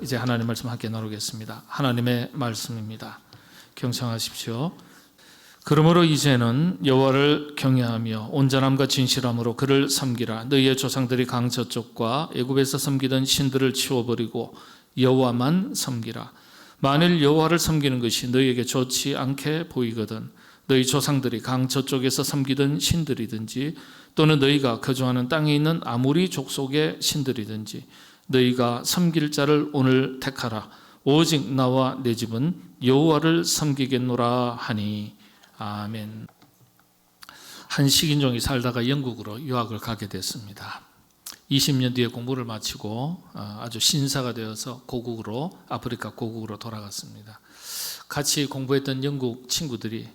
이제 하나님 말씀 함께 나누겠습니다. 하나님의 말씀입니다. 경청하십시오. 그러므로 이제는 여호와를 경외하며 온전함과 진실함으로 그를 섬기라. 너희의 조상들이 강 저쪽과 애굽에서 섬기던 신들을 치워버리고 여호와만 섬기라. 만일 여호와를 섬기는 것이 너희에게 좋지 않게 보이거든 너희 조상들이 강 저쪽에서 섬기던 신들이든지 또는 너희가 거주하는 땅에 있는 아무리 족속의 신들이든지 너희가 섬길 자를 오늘 택하라. 오직 나와 내 집은 여호와를 섬기겠노라 하니. 아멘. 한 식인종이 살다가 영국으로 유학을 가게 됐습니다. 20년 뒤에 공부를 마치고 아주 신사가 되어서 고국으로, 아프리카 고국으로 돌아갔습니다. 같이 공부했던 영국 친구들이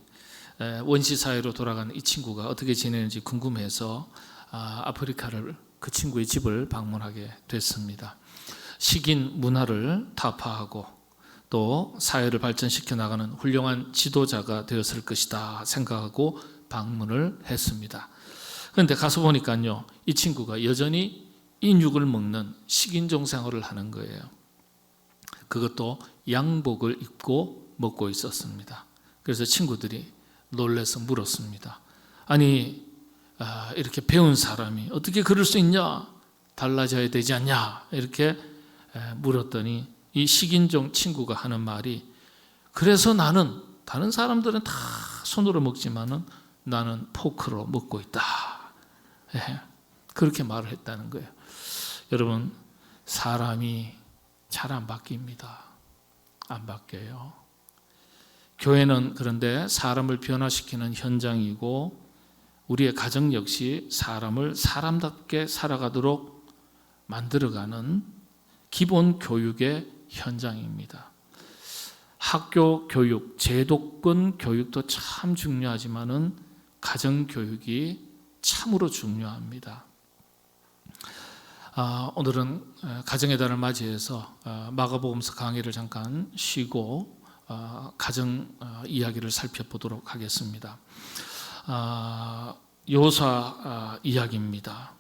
원시 사회로 돌아간 이 친구가 어떻게 지내는지 궁금해서 아프리카를 그 친구의 집을 방문하게 됐습니다. 식인 문화를 타파하고 또 사회를 발전시켜 나가는 훌륭한 지도자가 되었을 것이다 생각하고 방문을 했습니다. 그런데 가서 보니까요, 이 친구가 여전히 인육을 먹는 식인종 생활을 하는 거예요. 그것도 양복을 입고 먹고 있었습니다. 그래서 친구들이 놀라서 물었습니다. 아니, 이렇게 배운 사람이 어떻게 그럴 수 있냐? 달라져야 되지 않냐? 이렇게 물었더니 이 식인종 친구가 하는 말이, 그래서 나는 다른 사람들은 다 손으로 먹지만은 나는 포크로 먹고 있다. 그렇게 말을 했다는 거예요. 여러분, 사람이 잘 안 바뀝니다. 안 바뀌어요. 교회는 그런데 사람을 변화시키는 현장이고 우리의 가정 역시 사람을 사람답게 살아가도록 만들어가는 기본 교육의 현장입니다. 학교 교육, 제도권 교육도 참 중요하지만은 가정 교육이 참으로 중요합니다. 오늘은 가정의 달을 맞이해서 마가복음서 강의를 잠깐 쉬고 가정 이야기를 살펴보도록 하겠습니다. 여호수아 이야기입니다.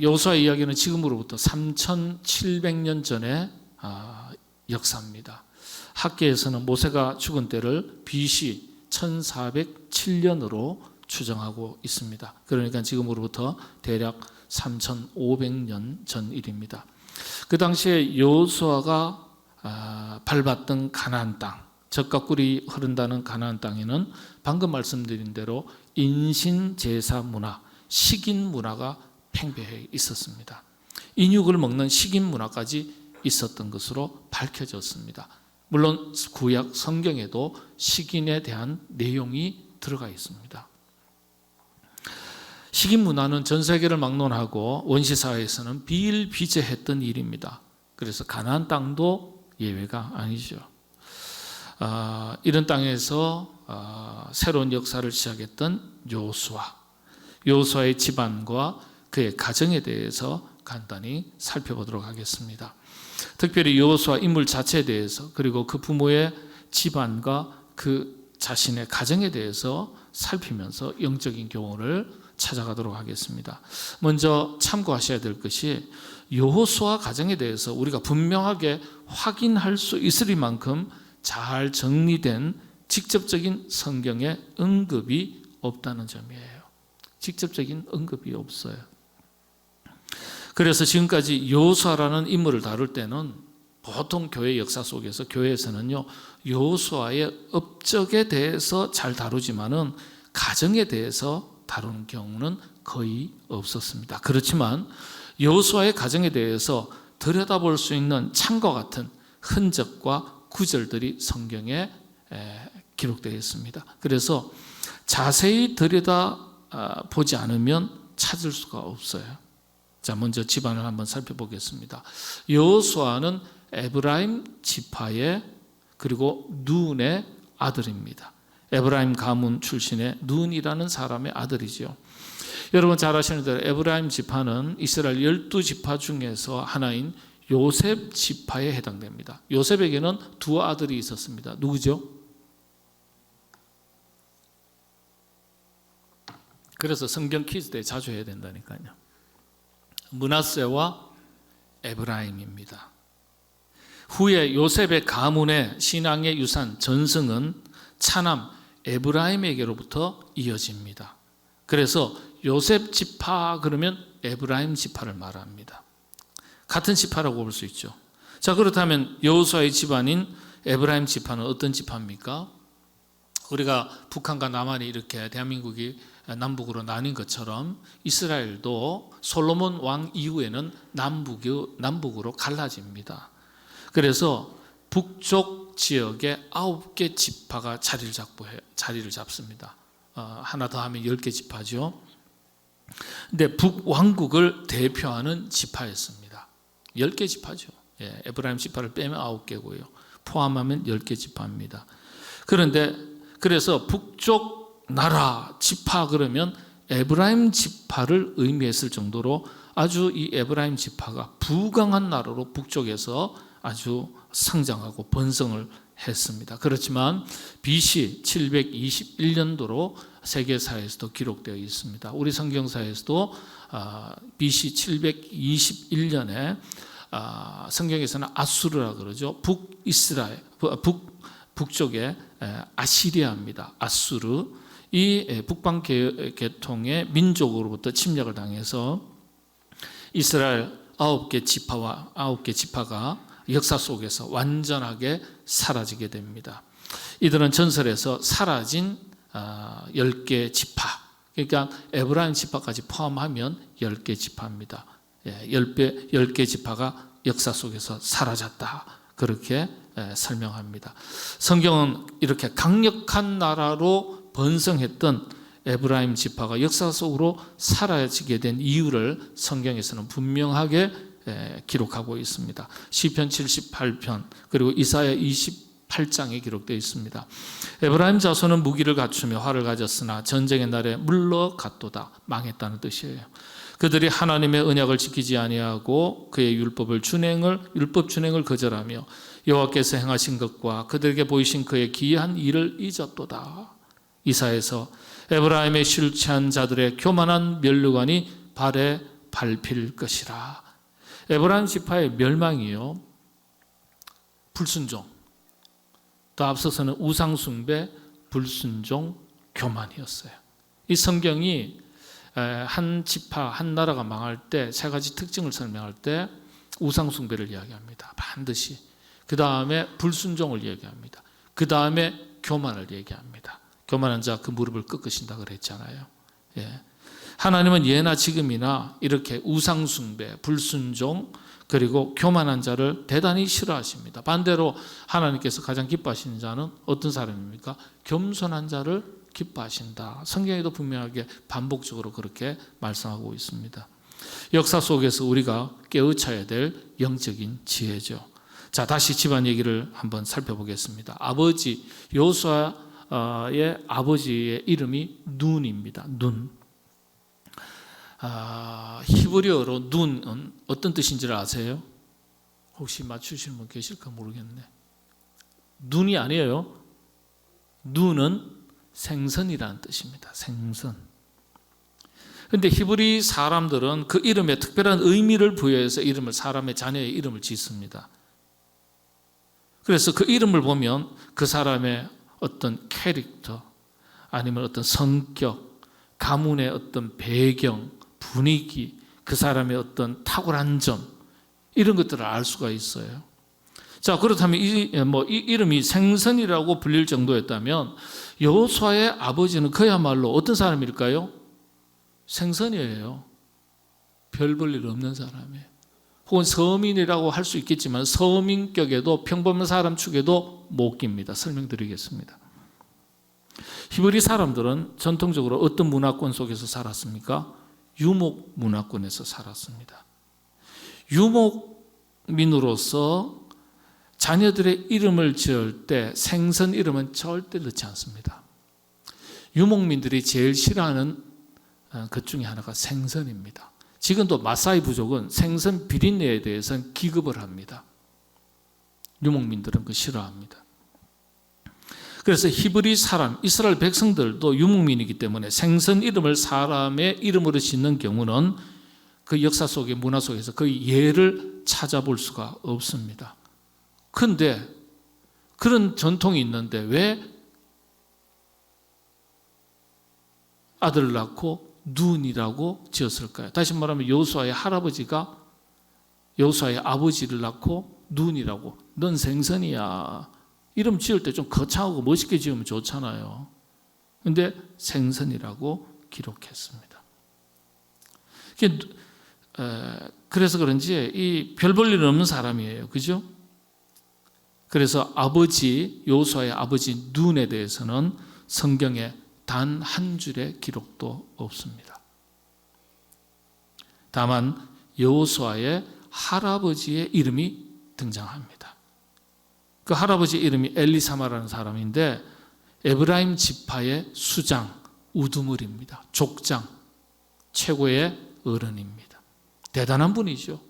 여호수아 이야기는 지금으로부터 3700년 전의 역사입니다. 학계에서는 모세가 죽은 때를 BC 1407년으로 추정하고 있습니다. 그러니까 지금으로부터 대략 3500년 전 일입니다. 그 당시에 여호수아가 밟았던 가나안 땅, 젖과 꿀이 흐른다는 가나안 땅에는 방금 말씀드린 대로 인신제사 문화, 식인 문화가 팽배해 있었습니다. 인육을 먹는 식인 문화까지 있었던 것으로 밝혀졌습니다. 물론 구약 성경에도 식인에 대한 내용이 들어가 있습니다. 식인 문화는 전 세계를 막론하고 원시사회에서는 비일비재했던 일입니다. 그래서 가나안 땅도 예외가 아니죠. 이런 땅에서 새로운 역사를 시작했던 여호수아의 집안과 그의 가정에 대해서 간단히 살펴보도록 하겠습니다. 특별히 여호수아 인물 자체에 대해서, 그리고 그 부모의 집안과 그 자신의 가정에 대해서 살피면서 영적인 교훈을 찾아가도록 하겠습니다. 먼저 참고하셔야 될 것이, 여호수아 가정에 대해서 우리가 분명하게 확인할 수 있을 만큼 잘 정리된 직접적인 성경의 언급이 없다는 점이에요. 직접적인 언급이 없어요. 그래서 지금까지 여호수아라는 인물을 다룰 때는 보통 교회 역사 속에서 교회에서는요, 여호수아의 업적에 대해서 잘 다루지만은 가정에 대해서 다루는 경우는 거의 없었습니다. 그렇지만 여호수아의 가정에 대해서 들여다볼 수 있는 창과 같은 흔적과 구절들이 성경에 기록되어 있습니다. 그래서 자세히 들여다보지 않으면 찾을 수가 없어요. 자, 먼저 집안을 한번 살펴보겠습니다. 여호수아는 에브라임 지파의, 그리고 눈의 아들입니다. 에브라임 가문 출신의 눈이라는 사람의 아들이죠. 여러분 잘 아시는 대로 에브라임 지파는 이스라엘 12지파 중에서 하나인 요셉 지파에 해당됩니다. 요셉에게는 두 아들이 있었습니다. 누구죠? 그래서 성경 퀴즈 때 자주 해야 된다니까요. 므낫세와 에브라임입니다. 후에 요셉의 가문의 신앙의 유산 전승은 차남 에브라임에게로부터 이어집니다. 그래서 요셉 지파 그러면 에브라임 지파를 말합니다. 같은 지파라고 볼 수 있죠. 자, 그렇다면 여호수아의 집안인 에브라임 지파는 어떤 지파입니까? 우리가 북한과 남한이 이렇게 대한민국이 남북으로 나뉜 것처럼 이스라엘도 솔로몬 왕 이후에는 남북으로 갈라집니다. 그래서 북쪽 지역에 9개 지파가 자리를 잡습니다. 하나 더 하면 10개 지파죠. 근데 북왕국을 대표하는 지파였습니다. 10개 지파죠. 예, 에브라임 지파를 빼면 9개고요. 포함하면 10개 지파입니다. 그래서 북쪽 나라 지파 그러면 에브라임 지파를 의미했을 정도로 아주 이 에브라임 지파가 부강한 나라로 북쪽에서 아주 성장하고 번성을 했습니다. 그렇지만 BC 721년도로 세계사에서도 기록되어 있습니다. 우리 성경사에서도 BC 721년에 성경에서는 아수르라 그러죠. 북쪽에 아시리아입니다. 아수르. 이 북방 계통의 민족으로부터 침략을 당해서 이스라엘 9개 지파가 역사 속에서 완전하게 사라지게 됩니다. 이들은 전설에서 사라진 10개 지파, 그러니까 에브라임 지파까지 포함하면 10개 지파입니다. 10개 지파가 역사 속에서 사라졌다, 그렇게 설명합니다. 성경은 이렇게 강력한 나라로 번성했던 에브라임 지파가 역사 속으로 사라지게 된 이유를 성경에서는 분명하게 기록하고 있습니다. 시편 78편 그리고 이사야 28장에 기록되어 있습니다. 에브라임 자손은 무기를 갖추며 활을 가졌으나 전쟁의 날에 물러갔도다, 망했다는 뜻이에요. 그들이 하나님의 언약을 지키지 아니하고 그의 율법 준행을 거절하며 여호와께서 행하신 것과 그들에게 보이신 그의 기이한 일을 잊었도다. 이사야서 에브라임의 실체한 자들의 교만한 면류관이 발에 밟힐 것이라. 에브라임 지파의 멸망이요, 불순종, 더 앞서서는 우상숭배, 불순종, 교만이었어요. 이 성경이 한 지파, 한 나라가 망할 때 세 가지 특징을 설명할 때 우상숭배를 이야기합니다. 반드시. 그 다음에 불순종을 얘기합니다. 그 다음에 교만을 얘기합니다. 교만한 자 그 무릎을 꺾으신다 그랬잖아요. 예. 하나님은 예나 지금이나 이렇게 우상숭배, 불순종, 그리고 교만한 자를 대단히 싫어하십니다. 반대로 하나님께서 가장 기뻐하시는 자는 어떤 사람입니까? 겸손한 자를 기뻐하신다. 성경에도 분명하게 반복적으로 그렇게 말씀하고 있습니다. 역사 속에서 우리가 깨우쳐야 될 영적인 지혜죠. 자, 다시 집안 얘기를 한번 살펴보겠습니다. 아버지, 여호수아의 아버지의 이름이 눈입니다. 눈. 히브리어로 눈은 어떤 뜻인지를 아세요? 혹시 맞추시는 분 계실까 모르겠네. 눈이 아니에요. 눈은 생선이라는 뜻입니다. 생선. 그런데 히브리 사람들은 그 이름에 특별한 의미를 부여해서 사람의 자녀의 이름을 짓습니다. 그래서 그 이름을 보면 그 사람의 어떤 캐릭터, 아니면 어떤 성격, 가문의 어떤 배경, 분위기, 그 사람의 어떤 탁월한 점, 이런 것들을 알 수가 있어요. 자, 그렇다면 이 이름이 생선이라고 불릴 정도였다면 여호수아의 아버지는 그야말로 어떤 사람일까요? 생선이에요. 별 볼 일 없는 사람이에요. 혹은 서민이라고 할 수 있겠지만 서민격에도 평범한 사람 축에도 못 깁니다. 설명드리겠습니다. 히브리 사람들은 전통적으로 어떤 문화권 속에서 살았습니까? 유목 문화권에서 살았습니다. 유목민으로서 자녀들의 이름을 지을 때 생선 이름은 절대 넣지 않습니다. 유목민들이 제일 싫어하는 것 중에 하나가 생선입니다. 지금도 마사이 부족은 생선 비린내에 대해서는 기급을 합니다. 유목민들은 그거 싫어합니다. 그래서 히브리 사람, 이스라엘 백성들도 유목민이기 때문에 생선 이름을 사람의 이름으로 짓는 경우는 그 역사 속의 문화 속에서 그 예를 찾아볼 수가 없습니다. 그런데 그런 전통이 있는데 왜 아들을 낳고 눈이라고 지었을까요? 다시 말하면 여호수아의 할아버지가 여호수아의 아버지를 낳고 눈이라고. 넌 생선이야. 이름 지을 때 좀 거창하고 멋있게 지으면 좋잖아요. 근데 생선이라고 기록했습니다. 그래서 그런지 이 별 볼 일 없는 사람이에요. 그죠? 그래서 아버지, 여호수아의 아버지 눈에 대해서는 성경에 단 한 줄의 기록도 없습니다. 다만 여호수아의 할아버지의 이름이 등장합니다. 그 할아버지 이름이 엘리사마라는 사람인데 에브라임 지파의 수장, 우두물입니다. 족장, 최고의 어른입니다. 대단한 분이죠.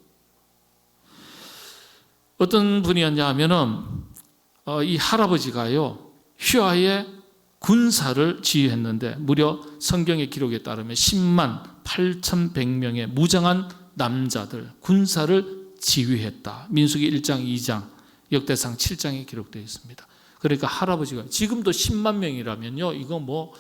어떤 분이었냐 하면은 이 할아버지가요 휘하의 군사를 지휘했는데 무려 성경의 기록에 따르면 10만 8,100명의 무장한 남자들 군사를 지휘했다. 민수기 1장 2장 역대상 7장에 기록되어 있습니다. 그러니까 할아버지가 지금도 10만 명이라면요 이거 뭐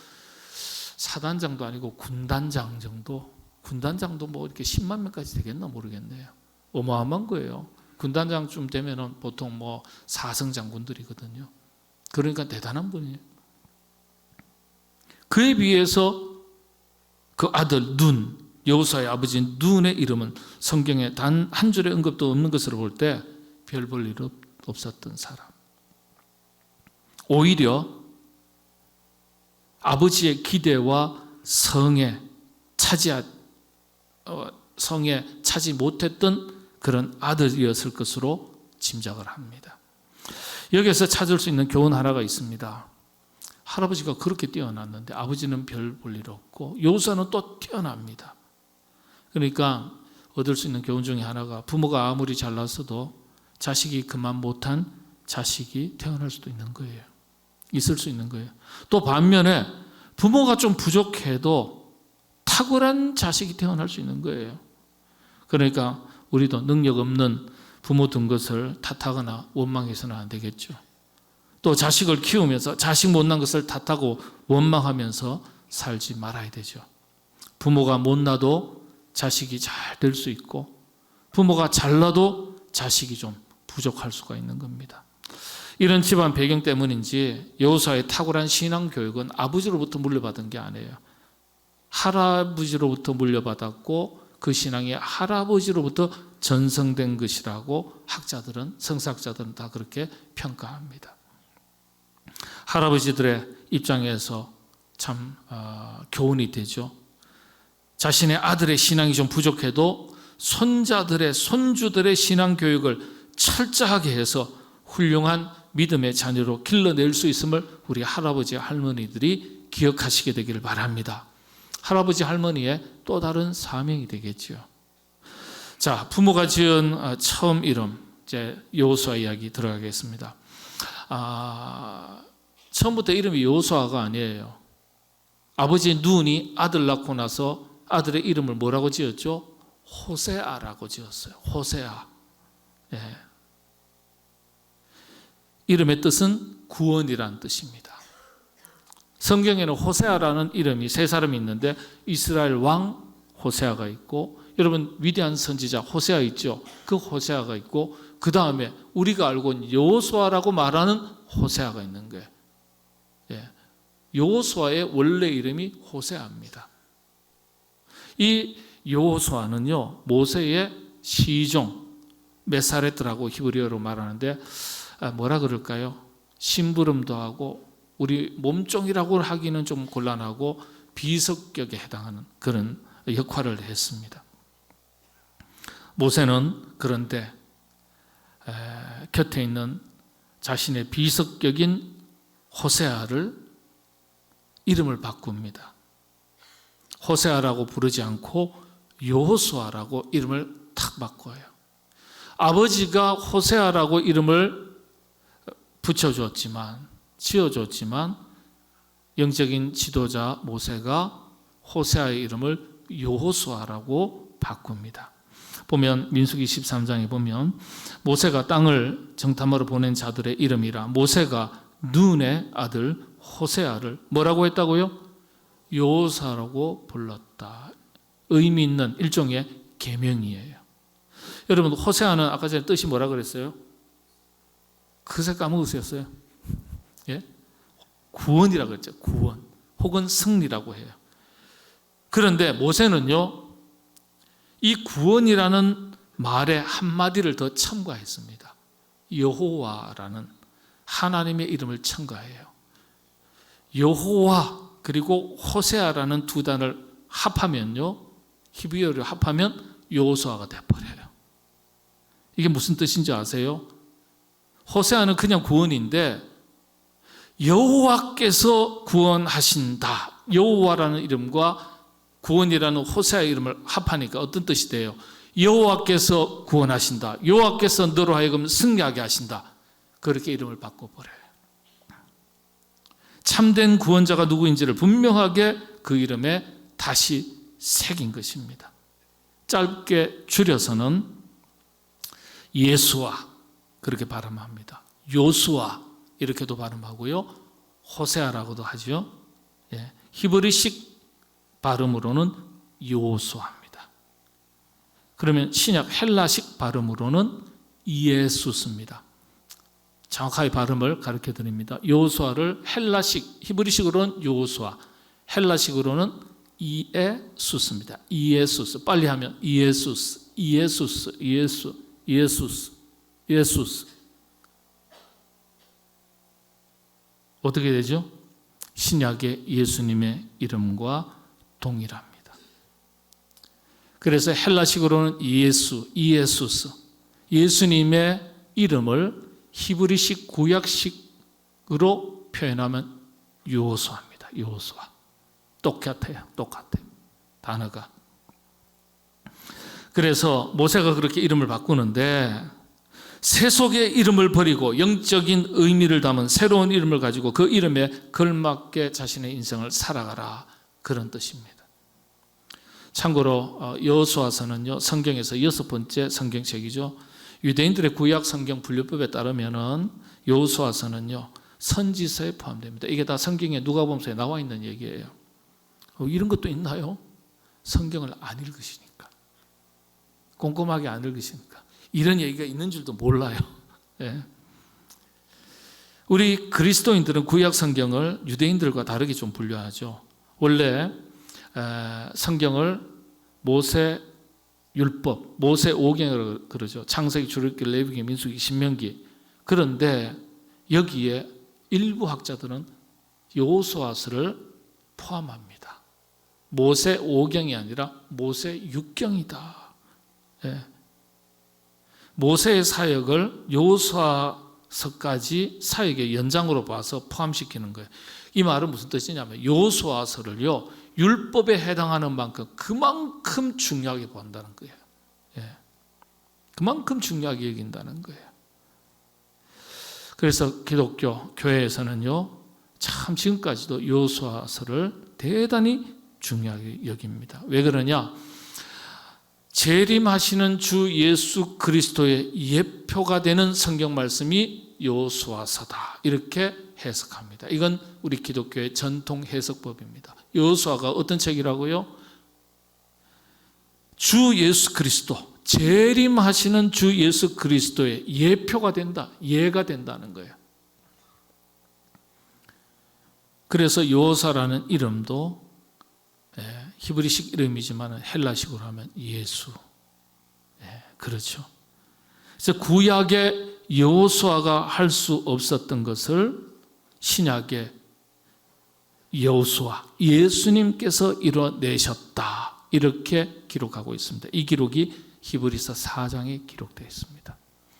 사단장도 아니고 군단장 정도, 군단장도 뭐 이렇게 10만 명까지 되겠나 모르겠네요. 어마어마한 거예요. 군단장쯤 되면은 보통 뭐 사성 장군들이거든요. 그러니까 대단한 분이에요. 그에 비해서 그 아들 눈, 여호수아의 아버지 눈의 이름은 성경에 단 한 줄의 언급도 없는 것으로 볼 때 별 볼 일 없었던 사람. 오히려 아버지의 기대와 성에 차지 못했던 그런 아들이었을 것으로 짐작을 합니다. 여기에서 찾을 수 있는 교훈 하나가 있습니다. 할아버지가 그렇게 뛰어났는데 아버지는 별 볼 일 없고 여호수아는 또 뛰어납니다. 그러니까 얻을 수 있는 교훈 중에 하나가 부모가 아무리 잘났어도 자식이 그만 못한 자식이 태어날 수도 있는 거예요. 있을 수 있는 거예요. 또 반면에 부모가 좀 부족해도 탁월한 자식이 태어날 수 있는 거예요. 그러니까 우리도 능력 없는 부모 둔 것을 탓하거나 원망해서는 안 되겠죠. 또 자식을 키우면서 자식 못난 것을 탓하고 원망하면서 살지 말아야 되죠. 부모가 못나도 자식이 잘 될 수 있고 부모가 잘나도 자식이 좀 부족할 수가 있는 겁니다. 이런 집안 배경 때문인지 여호수아의 탁월한 신앙 교육은 아버지로부터 물려받은 게 아니에요. 할아버지로부터 물려받았고 그 신앙이 할아버지로부터 전성된 것이라고 학자들은 성사학자들은 다 그렇게 평가합니다. 할아버지들의 입장에서 참 교훈이 되죠. 자신의 아들의 신앙이 좀 부족해도 손자들의 손주들의 신앙 교육을 철저하게 해서 훌륭한 믿음의 자녀로 길러낼 수 있음을 우리 할아버지 할머니들이 기억하시게 되기를 바랍니다. 할아버지 할머니의 또 다른 사명이 되겠죠. 자, 부모가 지은 처음 이름 이제 여호수아 이야기 들어가겠습니다. 처음부터 이름이 여호수아가 아니에요. 아버지 눈이 아들 낳고 나서 아들의 이름을 뭐라고 지었죠? 호세아라고 지었어요. 호세아. 예. 이름의 뜻은 구원이라는 뜻입니다. 성경에는 호세아라는 이름이 세 사람이 있는데 이스라엘 왕 호세아가 있고 여러분 위대한 선지자 호세아 있죠? 그 호세아가 있고 그 다음에 우리가 알고 있는 여호수아라고 말하는 호세아가 있는 거예요. 예. 여호수아의 원래 이름이 호세아입니다. 이 여호수아는요 모세의 시종 메사레트라고 히브리어로 말하는데 뭐라 그럴까요? 심부름도 하고 우리 몸종이라고 하기는 좀 곤란하고 비석격에 해당하는 그런 역할을 했습니다. 모세는 그런데 곁에 있는 자신의 비석격인 호세아를 이름을 바꿉니다. 호세아라고 부르지 않고 여호수아라고 이름을 탁 바꿔요. 아버지가 호세아라고 이름을 붙여줬지만 지어줬지만 영적인 지도자 모세가 호세아의 이름을 여호수아라고 바꿉니다. 보면 민수기 13장에 보면 모세가 땅을 정탐하러 보낸 자들의 이름이라 모세가 눈의 아들 호세아를 뭐라고 했다고요? 여호수아라고 불렀다. 의미 있는 일종의 계명이에요. 여러분 호세아는 아까 전에 뜻이 뭐라 그랬어요? 그새 까먹으셨어요? 예? 구원이라고 했죠. 구원 혹은 승리라고 해요. 그런데 모세는요 이 구원이라는 말에 한마디를 더 첨가했습니다. 여호와라는 하나님의 이름을 첨가해요. 여호와 그리고 호세아라는 두 단어를 합하면요 히브리어로 합하면 여호수아가 돼버려요. 이게 무슨 뜻인지 아세요? 호세아는 그냥 구원인데 여호와께서 구원하신다. 여호와라는 이름과 구원이라는 호세아의 이름을 합하니까 어떤 뜻이 돼요? 여호와께서 구원하신다. 여호와께서 너로 하여금 승리하게 하신다. 그렇게 이름을 바꿔버려요. 참된 구원자가 누구인지를 분명하게 그 이름에 다시 새긴 것입니다. 짧게 줄여서는 예수와 그렇게 발음합니다. 요수아 이렇게도 발음하고요. 호세아라고도 하죠. 예, 히브리식 발음으로는 요수아입니다. 그러면 신약 헬라식 발음으로는 이에수스입니다. 정확하게 발음을 가르쳐 드립니다. 요수아를 헬라식, 히브리식으로는 요수아, 헬라식으로는 이에수스입니다. 이에수스. 빨리 하면 이에수스, 이에수스, 이에수, 이에수스, 예수스. 어떻게 되죠? 신약의 예수님의 이름과 동일합니다. 그래서 헬라식으로는 예수, 이에수스. 예수님의 이름을 히브리식 구약식으로 표현하면 여호수아입니다. 여호수아. 똑같아요. 단어가. 그래서 모세가 그렇게 이름을 바꾸는데 세속의 이름을 버리고 영적인 의미를 담은 새로운 이름을 가지고 그 이름에 걸맞게 자신의 인생을 살아가라. 그런 뜻입니다. 참고로 여호수아서는요 성경에서 6번째 성경책이죠. 유대인들의 구약 성경 분류법에 따르면은 여호수아서는요 선지서에 포함됩니다. 이게 다 성경에 누가복음서에 나와 있는 얘기예요. 이런 것도 있나요? 성경을 안 읽으시니까, 꼼꼼하게 안 읽으시니까 이런 얘기가 있는 줄도 몰라요. 예. 우리 그리스도인들은 구약 성경을 유대인들과 다르게 좀 분류하죠. 원래 성경을 모세 율법, 모세 오경이라고 그러죠. 창세기, 출애굽기, 레위기, 민수기, 신명기. 그런데 여기에 일부 학자들은 여호수아서를 포함합니다. 모세 오경이 아니라 모세 육경이다. 예. 모세의 사역을 여호수아서까지 사역의 연장으로 봐서 포함시키는 거예요. 이 말은 무슨 뜻이냐면 여호수아서를요 율법에 해당하는 만큼 그만큼 중요하게 본다는 거예요. 예. 그만큼 중요하게 여긴다는 거예요. 그래서 기독교 교회에서는요 참 지금까지도 여호수아서를 대단히 중요하게 여깁니다. 왜 그러냐? 재림하시는 주 예수 그리스도의 예표가 되는 성경 말씀이 여호수아서다. 이렇게 해석합니다. 이건 우리 기독교의 전통 해석법입니다. 여호수아가 어떤 책이라고요? 주 예수 그리스도, 재림하시는 주 예수 그리스도의 예표가 된다. 예가 된다는 거예요. 그래서 여호수아라는 이름도 히브리식 이름이지만 헬라식으로 하면 예수. 그렇죠. 그래서 구약의 여호수아가 할 수 없었던 것을 신약의 여호수아, 예수님께서 이뤄내셨다. 이렇게 기록하고 있습니다. 이 기록이 히브리서 4장에 기록되어 있습니다.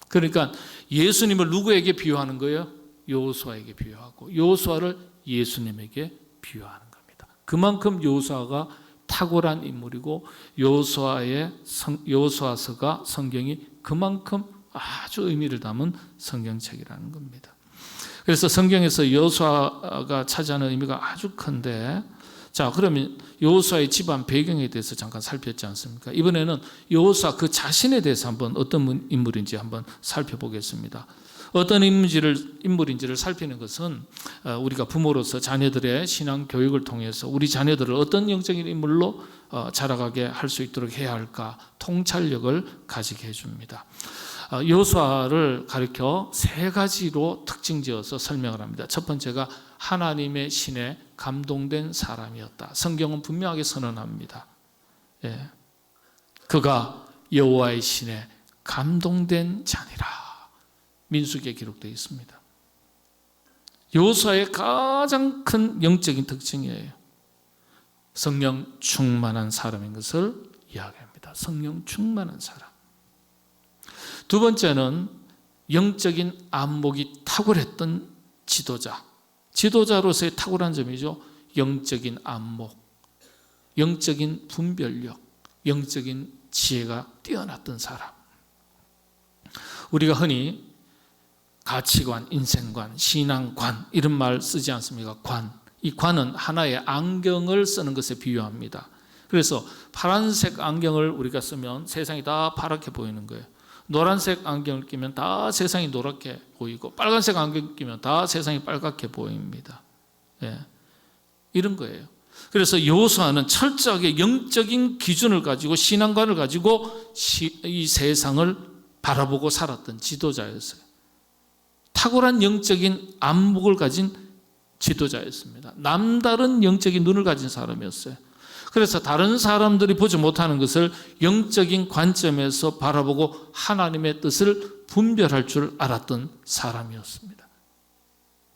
그러니까 예수님을 누구에게 비유하는 거예요? 여호수아에게 비유하고 여호수아를 예수님에게 비유하는 겁니다. 그만큼 여호수아가 탁월한 인물이고 여호수아서가 성경이 그만큼 아주 의미를 담은 성경책이라는 겁니다. 그래서 성경에서 여호수아가 차지하는 의미가 아주 큰데 자, 그러면 여호수아의 집안 배경에 대해서 잠깐 살폈지 않습니까? 이번에는 여호수아 그 자신에 대해서 한번 어떤 인물인지 한번 살펴보겠습니다. 어떤 인물인지를 살피는 것은 우리가 부모로서 자녀들의 신앙 교육을 통해서 우리 자녀들을 어떤 영적인 인물로 자라가게 할 수 있도록 해야 할까 통찰력을 가지게 해줍니다. 여호수아를 가리켜 세 가지로 특징지어서 설명을 합니다. 첫 번째가 하나님의 신에 감동된 사람이었다. 성경은 분명하게 선언합니다. 예. 그가 여호와의 신에 감동된 자니라. 민수기에 기록되어 있습니다. 여호수아의 가장 큰 영적인 특징이에요. 성령 충만한 사람인 것을 이야기합니다. 성령 충만한 사람. 두 번째는 영적인 안목이 탁월했던 지도자. 지도자로서의 탁월한 점이죠. 영적인 안목, 영적인 분별력, 영적인 지혜가 뛰어났던 사람. 우리가 흔히 가치관, 인생관, 신앙관 이런 말 쓰지 않습니까? 관. 이 관은 하나의 안경을 쓰는 것에 비유합니다. 그래서 파란색 안경을 우리가 쓰면 세상이 다 파랗게 보이는 거예요. 노란색 안경을 끼면 다 세상이 노랗게 보이고 빨간색 안경 끼면 다 세상이 빨갛게 보입니다. 예. 이런 거예요. 그래서 여호수아는 철저하게 영적인 기준을 가지고 신앙관을 가지고 이 세상을 바라보고 살았던 지도자였어요. 탁월한 영적인 안목을 가진 지도자였습니다. 남다른 영적인 눈을 가진 사람이었어요. 그래서 다른 사람들이 보지 못하는 것을 영적인 관점에서 바라보고 하나님의 뜻을 분별할 줄 알았던 사람이었습니다.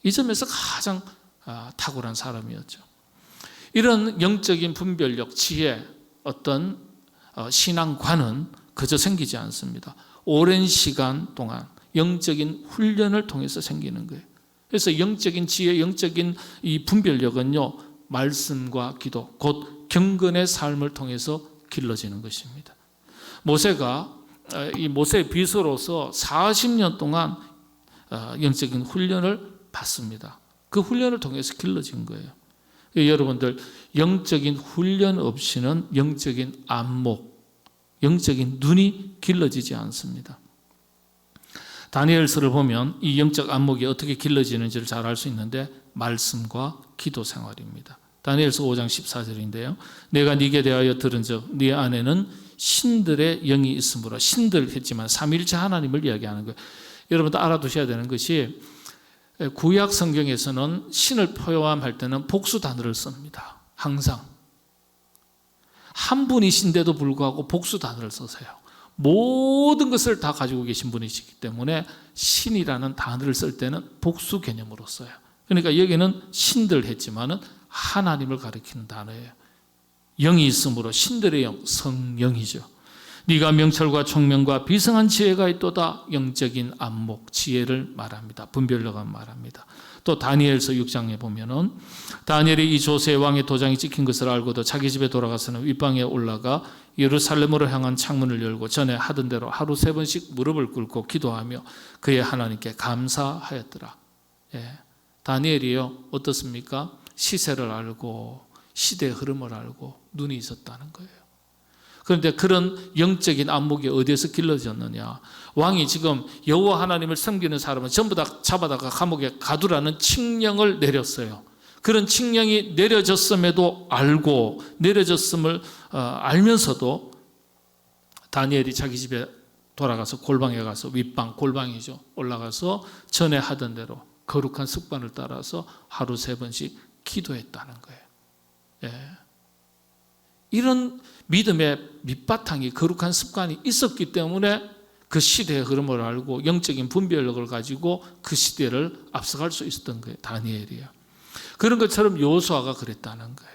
이 점에서 가장 탁월한 사람이었죠. 이런 영적인 분별력, 지혜, 어떤 신앙관은 그저 생기지 않습니다. 오랜 시간 동안 영적인 훈련을 통해서 생기는 거예요. 그래서 영적인 지혜, 영적인 이 분별력은요, 말씀과 기도, 곧 경건의 삶을 통해서 길러지는 것입니다. 모세가 이 모세의 비서로서 40년 동안 영적인 훈련을 받습니다. 그 훈련을 통해서 길러진 거예요. 여러분들, 영적인 훈련 없이는 영적인 안목, 영적인 눈이 길러지지 않습니다. 다니엘서를 보면 이 영적 안목이 어떻게 길러지는지를 잘 알 수 있는데 말씀과 기도 생활입니다. 다니엘서 5장 14절인데요. 내가 네게 대하여 들은즉 네 안에는 신들의 영이 있으므로, 신들 했지만 삼위일체 하나님을 이야기하는 거예요. 여러분도 알아두셔야 되는 것이 구약 성경에서는 신을 포함할 때는 복수 단어를 씁니다. 항상 한 분이신데도 불구하고 복수 단어를 써서요. 모든 것을 다 가지고 계신 분이시기 때문에 신이라는 단어를 쓸 때는 복수 개념으로 써요. 그러니까 여기는 신들 했지만은 하나님을 가리키는 단어예요. 영이 있으므로 신들의 영, 성령이죠. 네가 명철과 총명과 비성한 지혜가 있도다. 영적인 안목, 지혜를 말합니다. 분별력을 말합니다. 또 다니엘서 6장에 보면은 다니엘이 이 조세 왕의 도장이 찍힌 것을 알고도 자기 집에 돌아가서는 윗방에 올라가 예루살렘으로 향한 창문을 열고 전에 하던 대로 하루 3번씩 무릎을 꿇고 기도하며 그의 하나님께 감사하였더라. 예. 다니엘이요, 어떻습니까? 시세를 알고 시대의 흐름을 알고 눈이 있었다는 거예요. 그런데 그런 영적인 안목이 어디에서 길러졌느냐? 왕이 지금 여호와 하나님을 섬기는 사람은 전부 다 잡아다가 감옥에 가두라는 칙령을 내렸어요. 그런 칙령이 내려졌음에도 알고 내려졌음을 알면서도 다니엘이 자기 집에 돌아가서 골방에 가서, 윗방 골방이죠, 올라가서 전에 하던 대로 거룩한 습관을 따라서 하루 3번씩 기도했다는 거예요. 예. 이런 믿음의 밑바탕이 거룩한 습관이 있었기 때문에 그 시대의 흐름을 알고 영적인 분별력을 가지고 그 시대를 앞서갈 수 있었던 거예요. 다니엘이요. 그런 것처럼 여호수아가 그랬다는 거예요.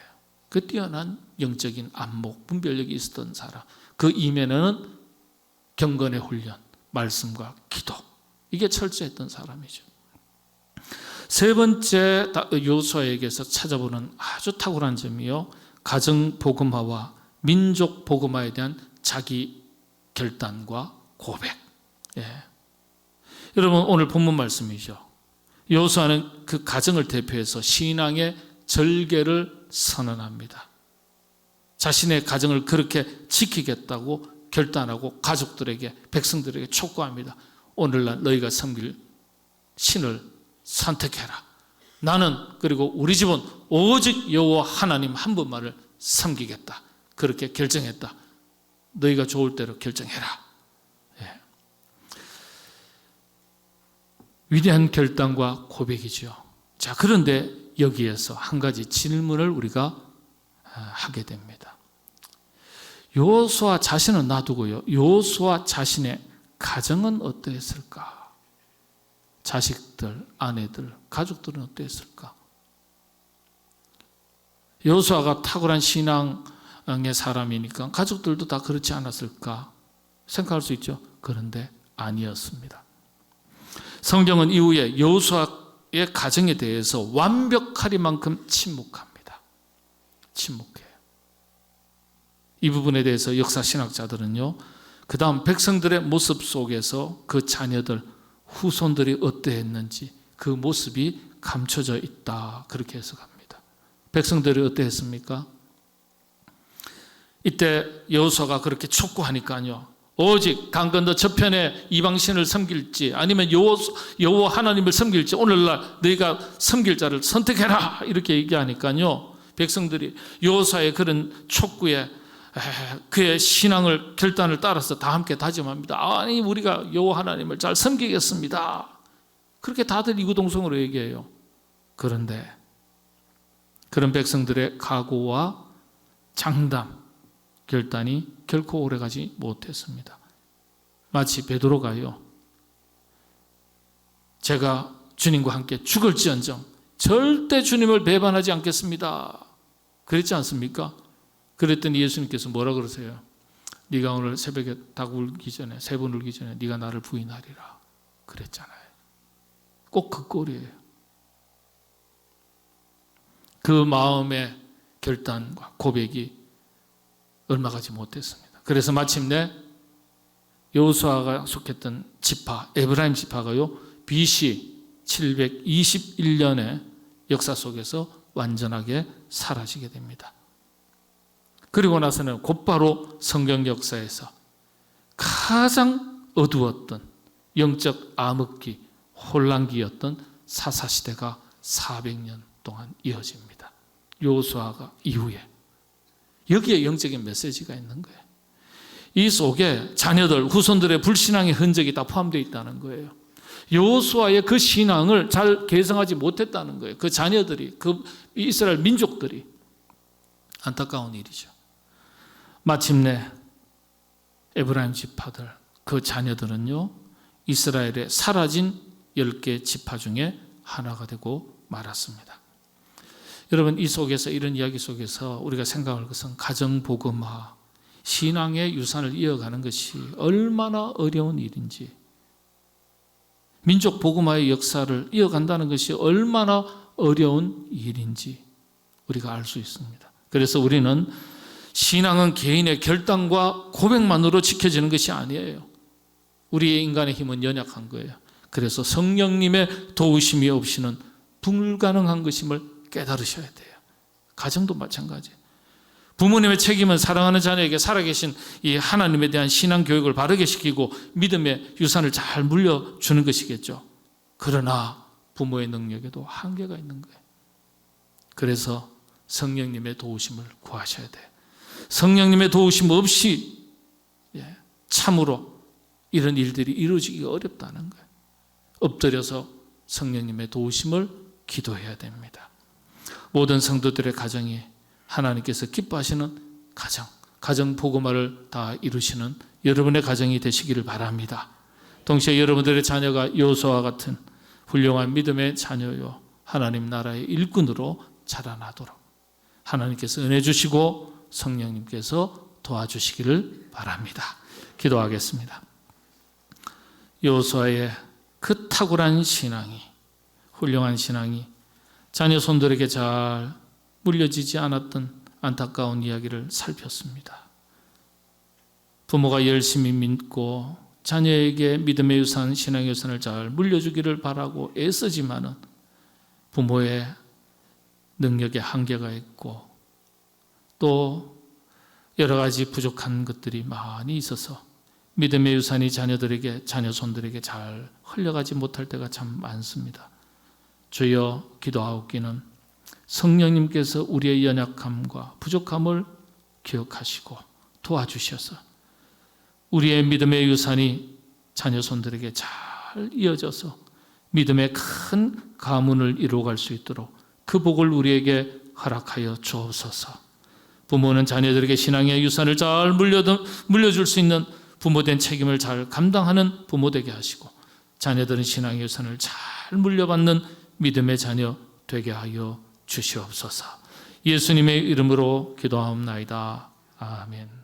그 뛰어난 영적인 안목, 분별력이 있었던 사람. 그 이면에는 경건의 훈련, 말씀과 기도, 이게 철저했던 사람이죠. 세 번째 여호수아에게서 찾아보는 아주 탁월한 점이요, 가정 복음화와 민족 복음화에 대한 자기 결단과 고백. 예. 여러분, 오늘 본문 말씀이죠. 여호수아는 그 가정을 대표해서 신앙의 절개를 선언합니다. 자신의 가정을 그렇게 지키겠다고 결단하고 가족들에게, 백성들에게 촉구합니다. 오늘날 너희가 섬길 신을 선택해라. 나는, 그리고 우리 집은 오직 여호와 하나님 한 분만을 섬기겠다. 그렇게 결정했다. 너희가 좋을 대로 결정해라. 예. 위대한 결단과 고백이죠. 자, 그런데 여기에서 한 가지 질문을 우리가 하게 됩니다. 여호수아 자신은 놔두고요, 여호수아 자신의 가정은 어떠했을까? 자식들, 아내들, 가족들은 어떠했을까? 여호수아가 탁월한 신앙의 사람이니까 가족들도 다 그렇지 않았을까 생각할 수 있죠. 그런데 아니었습니다. 성경은 이후에 여호수아의 가정에 대해서 완벽하리만큼 침묵합니다. 침묵해요. 이 부분에 대해서 역사신학자들은요, 그 다음 백성들의 모습 속에서 그 자녀들, 후손들이 어떠했는지 그 모습이 감춰져 있다, 그렇게 해석합니다. 백성들이 어떠했습니까? 이때 여호수아가 그렇게 촉구하니까요, 오직 강 건너 저편에 이방신을 섬길지 아니면 여호와 하나님을 섬길지 오늘날 너희가 섬길 자를 선택해라, 이렇게 얘기하니까요, 백성들이 여호수아의 그런 촉구에 그의 신앙을, 결단을 따라서 다 함께 다짐합니다. 아니, 우리가 여호와 하나님을 잘 섬기겠습니다. 그렇게 다들 이구동성으로 얘기해요. 그런데 그런 백성들의 각오와 장담, 결단이 결코 오래가지 못했습니다. 마치 베드로가요, 제가 주님과 함께 죽을지언정 절대 주님을 배반하지 않겠습니다, 그랬지 않습니까? 그랬더니 예수님께서 뭐라 그러세요? 네가 오늘 새벽에 닭 울기 전에, 세 번 울기 전에 네가 나를 부인하리라 그랬잖아요. 꼭 그 꼴이에요. 그 마음의 결단과 고백이 얼마 가지 못했습니다. 그래서 마침내 여호수아가 속했던 지파, 에브라임 지파가요, BC 721년의 역사 속에서 완전하게 사라지게 됩니다. 그리고 나서는 곧바로 성경 역사에서 가장 어두웠던 영적 암흑기, 혼란기였던 사사시대가 400년 동안 이어집니다. 여호수아가 이후에. 여기에 영적인 메시지가 있는 거예요. 이 속에 자녀들, 후손들의 불신앙의 흔적이 다 포함되어 있다는 거예요. 여호수아의 그 신앙을 잘 계승하지 못했다는 거예요. 그 자녀들이, 그 이스라엘 민족들이. 안타까운 일이죠. 마침내 에브라임 지파들, 그 자녀들은요, 이스라엘의 사라진 10개 지파 중에 하나가 되고 말았습니다. 여러분, 이 속에서, 이런 이야기 속에서 우리가 생각할 것은 가정복음화, 신앙의 유산을 이어가는 것이 얼마나 어려운 일인지, 민족 복음화의 역사를 이어간다는 것이 얼마나 어려운 일인지 우리가 알 수 있습니다. 그래서 우리는 신앙은 개인의 결단과 고백만으로 지켜지는 것이 아니에요. 우리의 인간의 힘은 연약한 거예요. 그래서 성령님의 도우심이 없이는 불가능한 것임을 깨달으셔야 돼요. 가정도 마찬가지예요. 부모님의 책임은 사랑하는 자녀에게 살아계신 이 하나님에 대한 신앙 교육을 바르게 시키고 믿음의 유산을 잘 물려주는 것이겠죠. 그러나 부모의 능력에도 한계가 있는 거예요. 그래서 성령님의 도우심을 구하셔야 돼요. 성령님의 도우심 없이 참으로 이런 일들이 이루어지기가 어렵다는 거예요. 엎드려서 성령님의 도우심을 기도해야 됩니다. 모든 성도들의 가정이 하나님께서 기뻐하시는 가정 복음화를 다 이루시는 여러분의 가정이 되시기를 바랍니다. 동시에 여러분들의 자녀가 여호수아와 같은 훌륭한 믿음의 자녀요, 하나님 나라의 일꾼으로 자라나도록 하나님께서 은혜 주시고 성령님께서 도와주시기를 바랍니다. 기도하겠습니다. 여호수아의 그 탁월한 신앙이, 훌륭한 신앙이 자녀 손들에게 잘 물려지지 않았던 안타까운 이야기를 살폈습니다. 부모가 열심히 믿고 자녀에게 믿음의 유산, 신앙의 유산을 잘 물려주기를 바라고 애쓰지만은 부모의 능력의 한계가 있고 또 여러 가지 부족한 것들이 많이 있어서 믿음의 유산이 자녀들에게, 자녀손들에게 잘 흘려가지 못할 때가 참 많습니다. 주여, 기도하옵기는 성령님께서 우리의 연약함과 부족함을 기억하시고 도와주셔서 우리의 믿음의 유산이 자녀손들에게 잘 이어져서 믿음의 큰 가문을 이루어갈 수 있도록 그 복을 우리에게 허락하여 주옵소서. 부모는 자녀들에게 신앙의 유산을 잘 물려줄 수 있는 부모된 책임을 잘 감당하는 부모 되게 하시고, 자녀들은 신앙의 유산을 잘 물려받는 믿음의 자녀 되게 하여 주시옵소서. 예수님의 이름으로 기도하옵나이다. 아멘.